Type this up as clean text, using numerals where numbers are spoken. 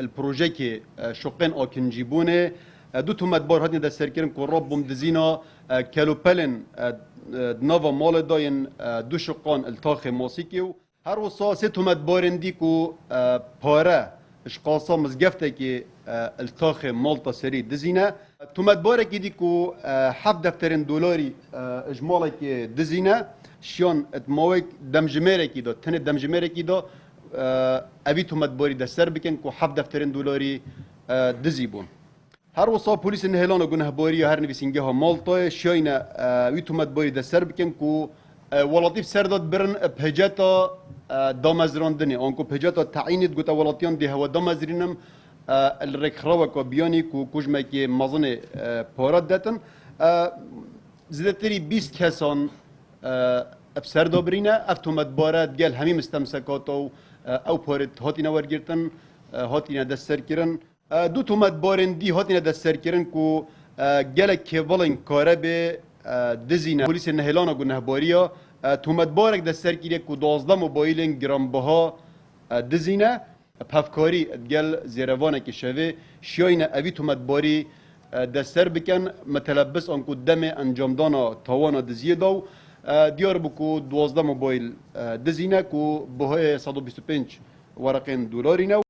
البروژه که شقین آکنجی بونه دو تومتبار هاتین دست سرکرن که راب بومدزینا کلوپلن ناوا مال داین دو شقان التاخ موسیقی و هر وصا سه تومتبارن دی که پاره اشقاصا مزگفته که التاخ مالتا سری دزینه تومتباره که دی که 7 دفترن دلاری اجمالا که دزینه شیان اتماوک دمجمره کی دا تن دمجمره کی دا اوی تومتباری دستر بکن که 7 دفترن دلاری دزی بون هر وصا پلیس نهلان و گنهباری هر نویسنگه ها مالتا شاین اوی تومتباری دستر بکن که ولاتیف سرداد برن بهجتا دامزراندنه آنکو بهجتا تعیینت گوتا ولاتیان ده هوا دامزرینم الرکخراوه که بیانی که کجمه که مازن پارات داتن زیادتری 20 کسان افسر دابرینه افتومت بارد گل همین مستمسکات او پارت هاتی نور گرتن هاتی ندست سر کرن دو تومت بارن دی هاتی ندست سر کرن که گل کیوالن کاره به دزینه پلیس نهلان گنهباریا تومت بارک دست سر کریه که 12 موبایلن گرانبها دزینه پفکاری گل زیروانه که شوه شاین اوی تومت باری دستر بکن متلبس آنکو دم انجام دانا تاوانا دزیه داو دیار بکو 12 موبایل دزینه که بهای 125 ورقین دلاری نو